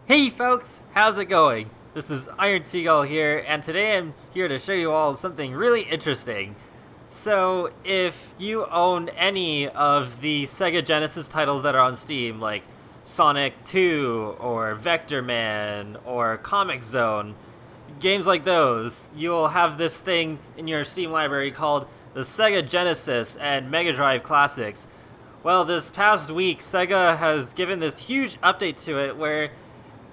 Hey folks, how's it going? This is Iron Seagull here, and today I'm here to show you all something really interesting. So, if you own any of the Sega Genesis titles that are on Steam, like Sonic 2, or Vector Man, or Comic Zone, games like those, you'll have this thing in your Steam library called the Sega Genesis and Mega Drive Classics. Well, this past week, Sega has given this huge update to it where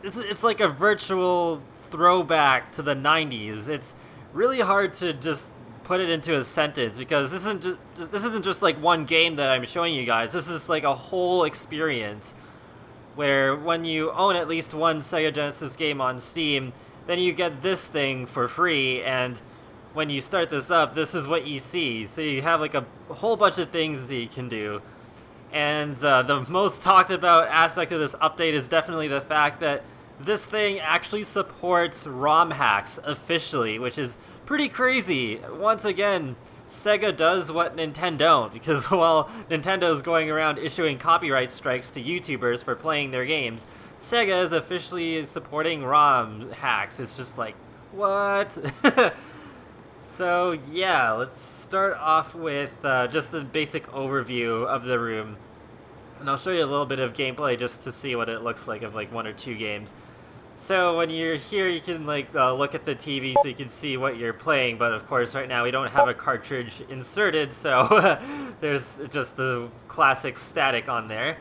it's like a virtual throwback to the 90's. It's really hard to just put it into a sentence because this isn't just like one game that I'm showing you guys. This is like a whole experience where when you own at least one Sega Genesis game on Steam, then you get this thing for free, and when you start this up, this is what you see. So you have like a whole bunch of things that you can do. And the most talked about aspect of this update is definitely the fact that this thing actually supports ROM hacks officially, which is pretty crazy. Once again, Sega does what Nintendo don't, because while Nintendo's going around issuing copyright strikes to YouTubers for playing their games, Sega is officially supporting ROM hacks. It's just like, what? So yeah, let's start off with just the basic overview of the room, and I'll show you a little bit of gameplay just to see what it looks like of like one or two games. So when you're here, you can like look at the TV so you can see what you're playing, but of course right now we don't have a cartridge inserted, so there's just the classic static on there.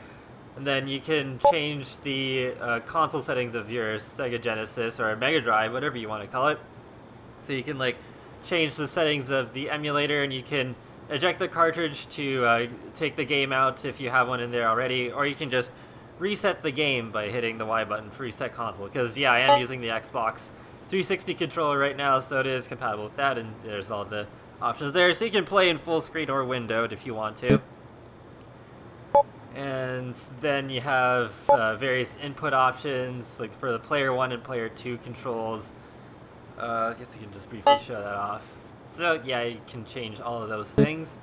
And then you can change the console settings of your Sega Genesis or Mega Drive, whatever you want to call it. So you can like change the settings of the emulator, and you can eject the cartridge to take the game out if you have one in there already, or you can just reset the game by hitting the Y button for reset console, because yeah, I am using the Xbox 360 controller right now, so it is compatible with that, and there's all the options there, so you can play in full screen or windowed if you want to. And then you have various input options, like for the player 1 and player 2 controls. I guess you can just briefly show that off. So yeah, you can change all of those things.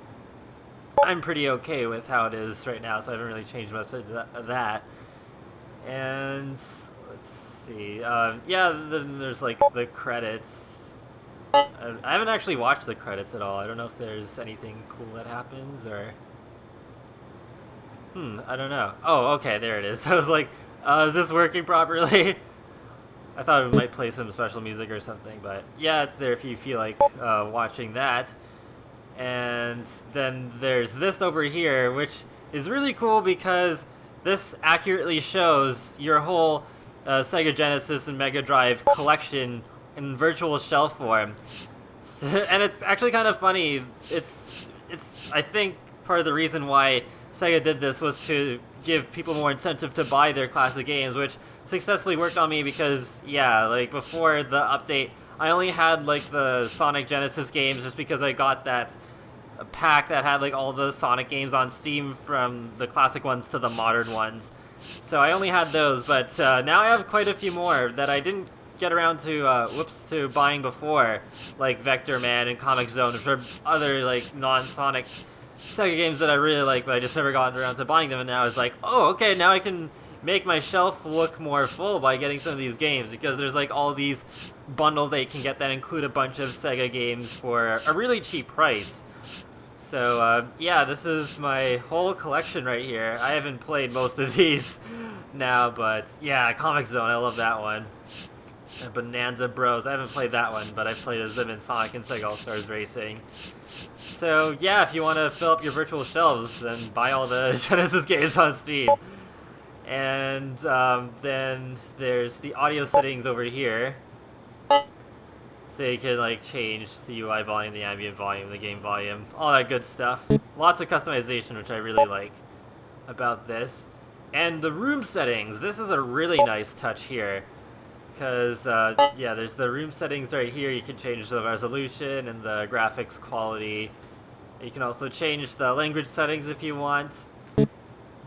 I'm pretty okay with how it is right now, so I haven't really changed much of that. And let's see. Yeah, then there's like the credits. I haven't actually watched the credits at all. I don't know if there's anything cool that happens, or I don't know. Oh, okay, there it is. I was like, is this working properly? I thought it might play some special music or something, but yeah, it's there if you feel like watching that. And then there's this over here, which is really cool because this accurately shows your whole Sega Genesis and Mega Drive collection in virtual shelf form. And it's actually kind of funny. It's I think part of the reason why Sega did this was to give people more incentive to buy their classic games, which successfully worked on me because, yeah, like before the update, I only had like the Sonic Genesis games just because I got that pack that had like all the Sonic games on Steam, from the classic ones to the modern ones. So I only had those, but now I have quite a few more that I didn't get around to buying before, like Vector Man and Comic Zone, which are other like non-Sonic Sega games that I really like, but I just never gotten around to buying them, and now it's like, oh, okay, now I can make my shelf look more full by getting some of these games, because there's like all these bundles that you can get that include a bunch of Sega games for a really cheap price. So yeah, this is my whole collection right here. I haven't played most of these now, but yeah, Comic Zone, I love that one. And Bonanza Bros, I haven't played that one, but I've played as them in Sonic and Sega All-Stars Racing. So yeah, if you want to fill up your virtual shelves, then buy all the Genesis games on Steam. And then there's the audio settings over here. So you can like change the UI volume, the ambient volume, the game volume, all that good stuff. Lots of customization, which I really like about this. And the room settings, this is a really nice touch here. Because, yeah, there's the room settings right here. You can change the resolution and the graphics quality. You can also change the language settings if you want.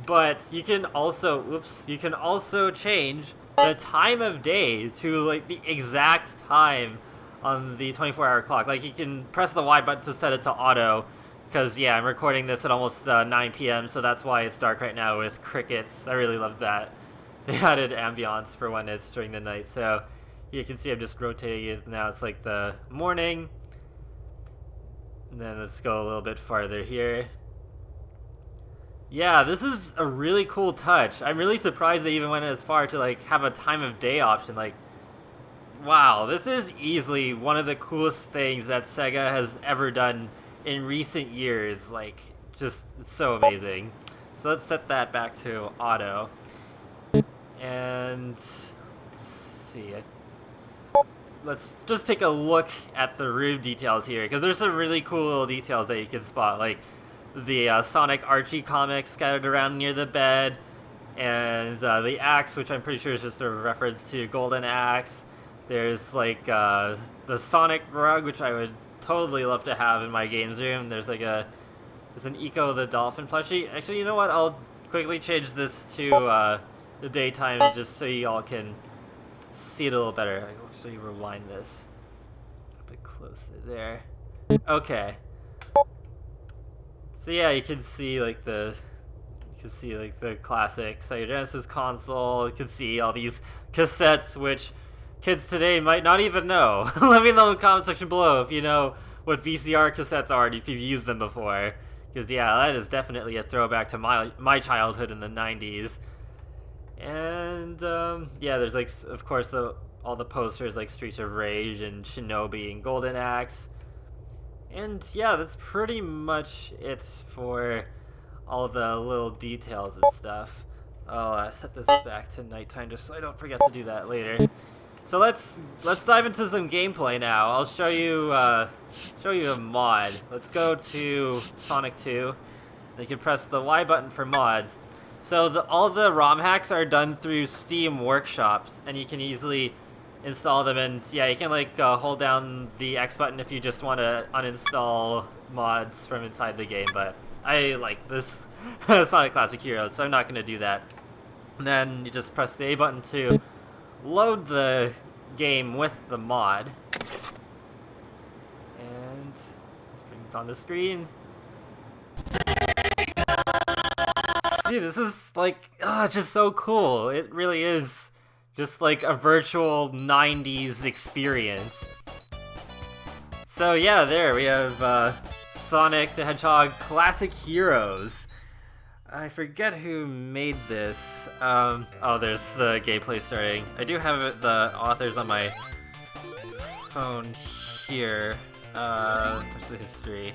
But you can also, you can also change the time of day to like the exact time on the 24-hour clock. Like you can press the Y button to set it to auto, because yeah, I'm recording this at almost 9 p.m., so that's why it's dark right now with crickets. I really love that. they added ambiance for when it's during the night. So you can see I'm just rotating it now. It's like the morning. And then let's go a little bit farther here. Yeah, this is a really cool touch. I'm really surprised they even went as far to like have a time of day option. Like, wow, this is easily one of the coolest things that SEGA has ever done in recent years. Like, just, it's so amazing. So let's set that back to auto. And let's see. Let's just take a look at the room details here, because there's some really cool little details that you can spot, like the Sonic Archie comics scattered around near the bed, and the axe, which I'm pretty sure is just a reference to Golden Axe. There's like the Sonic rug, which I would totally love to have in my games room. There's like there's an Eco the Dolphin plushie. Actually, you know what? I'll quickly change this to the daytime just so you all can see it a little better. So you rewind this a bit closer there. Okay. So yeah, you can see like the classic Sega Genesis console. You can see all these cassettes, which kids today might not even know. Let me know in the comment section below if you know what VCR cassettes are and if you've used them before. Because yeah, that is definitely a throwback to my childhood in the 90s. And yeah, there's like, of course, all the posters like Streets of Rage and Shinobi and Golden Axe. And yeah, that's pretty much it for all the little details and stuff. I'll set this back to nighttime just so I don't forget to do that later. So let's dive into some gameplay now. I'll show you a mod. Let's go to Sonic 2. You can press the Y button for mods. So all the ROM hacks are done through Steam Workshops, and you can easily install them. And yeah, you can like hold down the X button if you just want to uninstall mods from inside the game. But I like this Sonic Classic Heroes, so I'm not going to do that. And then you just press the A button to load the game with the mod. And bring it on the screen. See, this is like, just so cool. It really is just like a virtual 90s experience. So yeah, there we have Sonic the Hedgehog Classic Heroes. I forget who made this. Oh, there's the gameplay starting. I do have the authors on my phone here. What's the history?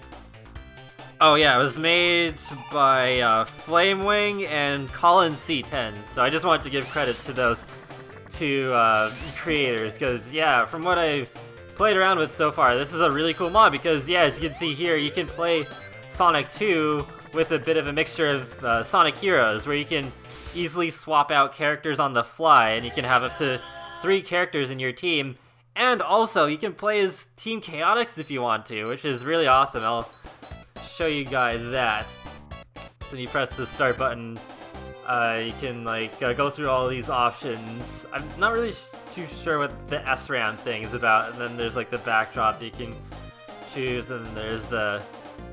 Oh yeah, it was made by Flamewing and Colin C10. So I just wanted to give credit to those two creators, because yeah, from what I've played around with so far, this is a really cool mod, because yeah, as you can see here, you can play Sonic 2 with a bit of a mixture of Sonic Heroes, where you can easily swap out characters on the fly, and you can have up to 3 characters in your team. And also, you can play as Team Chaotix if you want to, which is really awesome. I'll show you guys that. So when you press the start button, you can like go through all these options. I'm not really too sure what the SRAM thing is about. And then there's like the backdrop that you can choose, and then there's the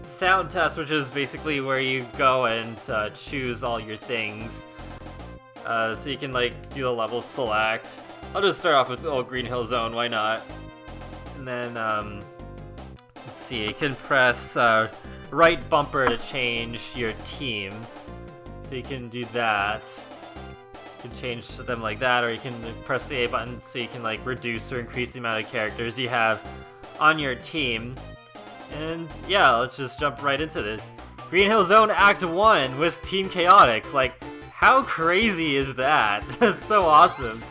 sound test, which is basically where you go and choose all your things. So you can like do the level select. I'll just start off with old Green Hill Zone, why not? And then let's see, you can press right bumper to change your team. So you can do that. You can change them like that, or you can press the A button so you can like reduce or increase the amount of characters you have on your team. And yeah, let's just jump right into this. Green Hill Zone Act 1 with Team Chaotix. Like, how crazy is that? That's so awesome.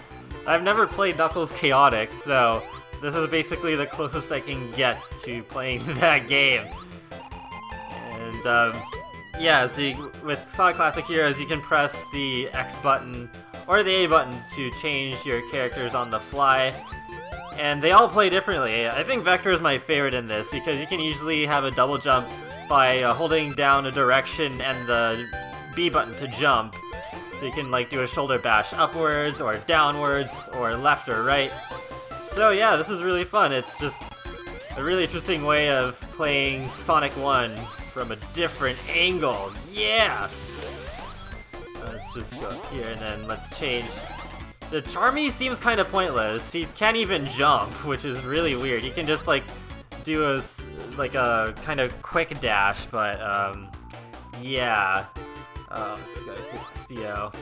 I've never played Knuckles Chaotix, so this is basically the closest I can get to playing that game. And yeah, so with Sonic Classic Heroes, you can press the X button or the A button to change your characters on the fly. And they all play differently. I think Vector is my favorite in this, because you can usually have a double jump by holding down a direction and the B button to jump. So you can like do a shoulder bash upwards or downwards or left or right. So yeah, this is really fun. It's just a really interesting way of playing Sonic 1 from a different angle. Yeah! Let's let's just go up here and then let's change. The Charmy seems kind of pointless. He can't even jump, which is really weird. He can just like do a kind of quick dash, but yeah. Let's go to SBO.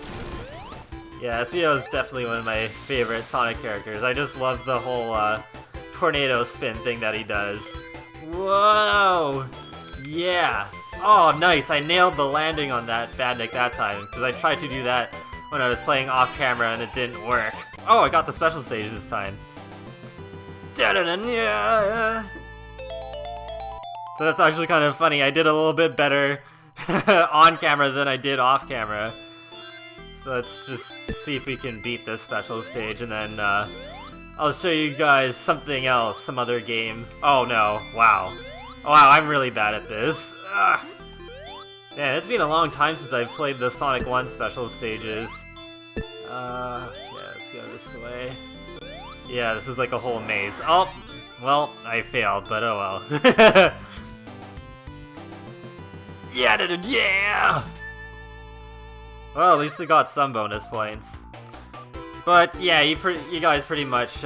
Yeah, SBO is definitely one of my favorite Sonic characters. I just love the whole tornado spin thing that he does. Whoa! Yeah! Oh, nice! I nailed the landing on that Badnik that time, because I tried to do that when I was playing off camera and it didn't work. Oh, I got the special stage this time. Da-da-da-da-da. So that's actually kind of funny. I did a little bit better on camera than I did off camera. So let's just see if we can beat this special stage, and then I'll show you guys something else, some other game. Oh no, wow. Wow, I'm really bad at this. Ugh. Man, it's been a long time since I've played the Sonic 1 special stages. Yeah, let's go this way. Yeah, this is like a whole maze. Oh, well, I failed, but oh well. Yeah! Well, at least we got some bonus points. But yeah, you guys pretty much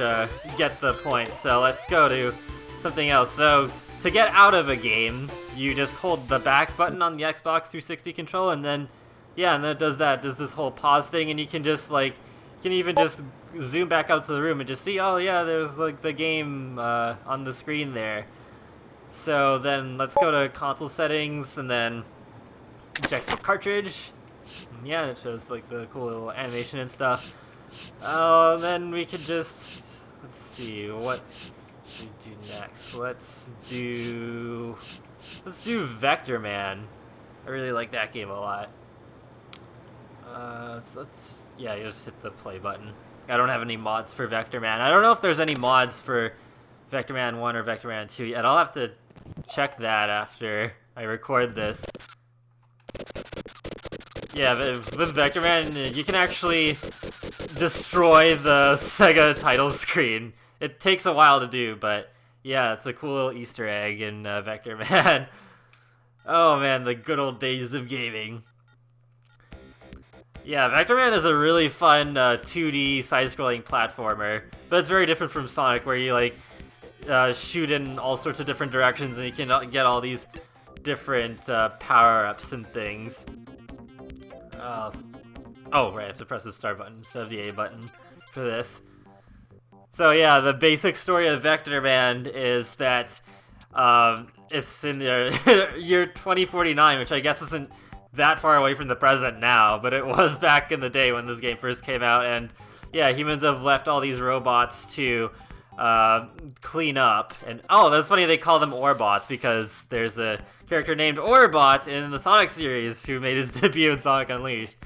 get the point, so let's go to something else. So, to get out of a game, you just hold the back button on the Xbox 360 controller, and then, yeah, and then it does this whole pause thing, and you can just, like, you can even just zoom back out to the room and just see, oh yeah, there's, like, the game on the screen there. So then, let's go to console settings, and then eject the cartridge. Yeah, it shows, like, the cool little animation and stuff. Then we could just, let's see, what do we do next? Let's do Vector Man. I really like that game a lot. So yeah, you just hit the play button. I don't have any mods for Vector Man. I don't know if there's any mods for Vector Man 1 or Vector Man 2 yet. I'll have to check that after I record this. Yeah, but with Vector Man, you can actually destroy the SEGA title screen. It takes a while to do, but yeah, it's a cool little Easter egg in Vector Man. Oh man, the good old days of gaming. Yeah, Vector Man is a really fun 2D side-scrolling platformer, but it's very different from Sonic, where you like shoot in all sorts of different directions and you can get all these different power-ups and things. Oh, right, I have to press the start button instead of the A button for this. So yeah, the basic story of Vector Man is that it's in the year 2049, which I guess isn't that far away from the present now, but it was back in the day when this game first came out, and yeah, humans have left all these robots to clean up. And oh, that's funny, they call them Orbots because there's a character named Orbot in the Sonic series who made his debut in Sonic Unleashed.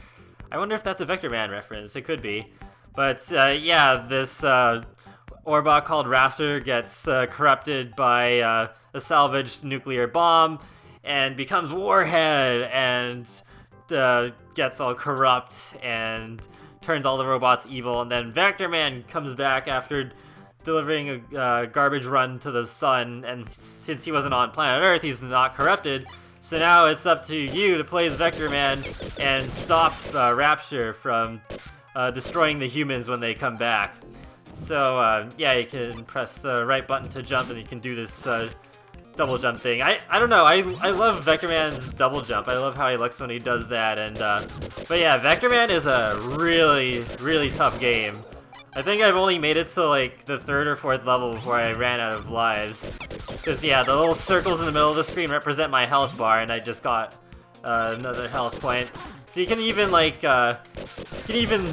I wonder if that's a Vector Man reference. It could be. But yeah, this Orbot called Raster gets corrupted by a salvaged nuclear bomb and becomes Warhead and gets all corrupt and turns all the robots evil. And then Vector Man comes back after delivering a garbage run to the sun, and since he wasn't on planet Earth, he's not corrupted. So now it's up to you to play as Vector Man and stop Rapture from destroying the humans when they come back. So yeah, you can press the right button to jump, and you can do this double jump thing. I don't know. I love Vector Man's double jump. I love how he looks when he does that. And but yeah, Vector Man is a really tough game. I think I've only made it to like the 3rd or 4th level before I ran out of lives. Because yeah, the little circles in the middle of the screen represent my health bar, and I just got another health point. So you can even like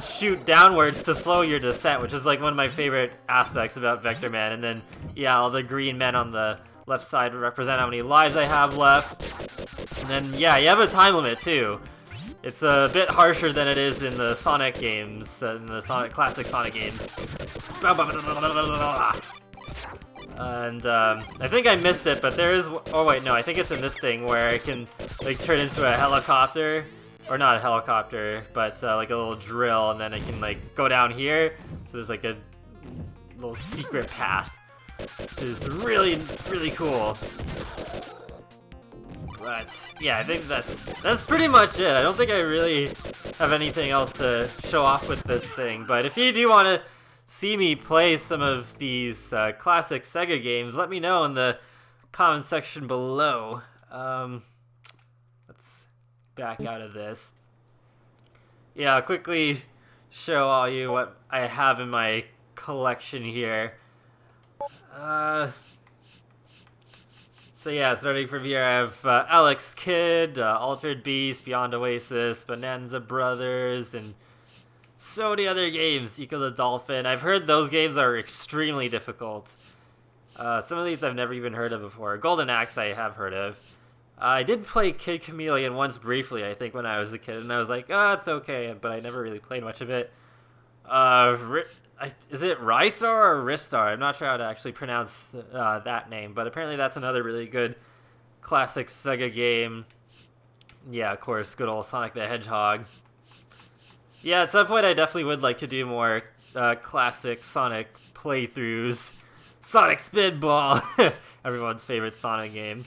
shoot downwards to slow your descent, which is like one of my favorite aspects about Vector Man. And then yeah, all the green men on the left side represent how many lives I have left. And then yeah, you have a time limit too. It's a bit harsher than it is in the Sonic games, in the classic Sonic games. And I think I missed it, but there is. Oh wait, no, I think it's in this thing where I can like turn into a helicopter, or not a helicopter, but like a little drill, and then I can like go down here. So there's like a little secret path. Which is really cool. But yeah, I think that's pretty much it. I don't think I really have anything else to show off with this thing. But if you do want to see me play some of these classic Sega games, let me know in the comment section below. Let's back out of this. Yeah, I'll quickly show all you what I have in my collection here. So yeah, starting from here, I have Alex Kidd, Altered Beast, Beyond Oasis, Bonanza Brothers, and so many other games. Eco the Dolphin. I've heard those games are extremely difficult. Some of these I've never even heard of before. Golden Axe I have heard of. I did play Kid Chameleon once briefly, I think, when I was a kid, and I was like, oh, it's okay, but I never really played much of it. Is it Rystar or Ristar? I'm not sure how to actually pronounce that name, but apparently that's another really good classic Sega game. Yeah, of course, good old Sonic the Hedgehog. Yeah, at some point I definitely would like to do more classic Sonic playthroughs. Sonic Spinball! Everyone's favorite Sonic game.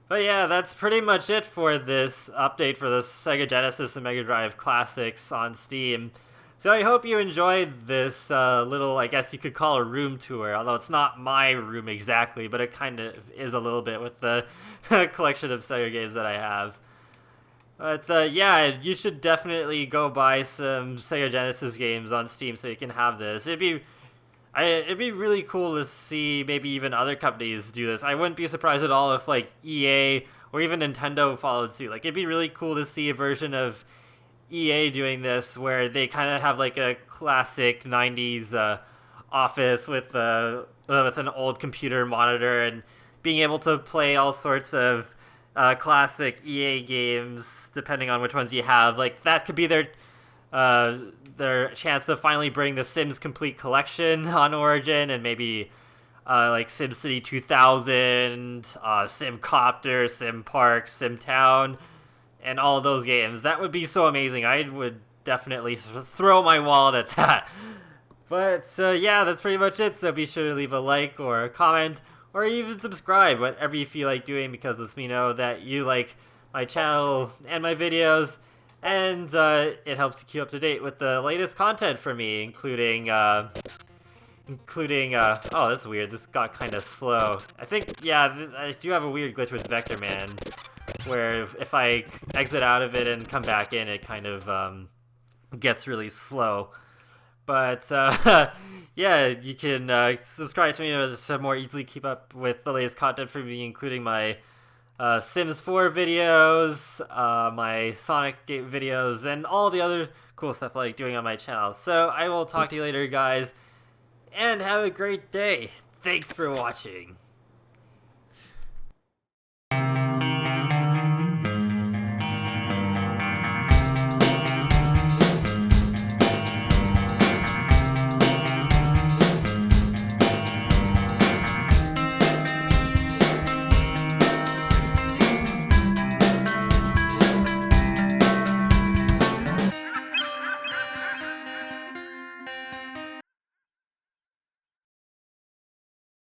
But yeah, that's pretty much it for this update for the Sega Genesis and Mega Drive Classics on Steam. So I hope you enjoyed this little, I guess you could call a room tour, although it's not my room exactly, but it kind of is a little bit with the collection of Sega games that I have. But yeah, you should definitely go buy some Sega Genesis games on Steam so you can have this. It'd be really cool to see maybe even other companies do this. I wouldn't be surprised at all if like EA or even Nintendo followed suit. Like it'd be really cool to see a version of EA doing this where they kind of have like a classic 90s office with an old computer monitor and being able to play all sorts of classic EA games depending on which ones you have. Like that could be their chance to finally bring the Sims Complete Collection on Origin, and maybe like SimCity 2000, SimCopter, SimPark, SimTown, and all those games. That would be so amazing. I would definitely throw my wallet at that. But yeah, that's pretty much it. So be sure to leave a like or a comment or even subscribe, whatever you feel like doing, because it lets me know that you like my channel and my videos. And it helps you keep up to date with the latest content from me, including oh, that's weird. This got kind of slow. I think, yeah, I do have a weird glitch with Vector Man, where if I exit out of it and come back in, it kind of gets really slow. But yeah, you can subscribe to me to more easily keep up with the latest content from me, including my Sims 4 videos, my Sonic game videos, and all the other cool stuff I like doing on my channel. So I will talk to you later, guys, and have a great day. Thanks for watching.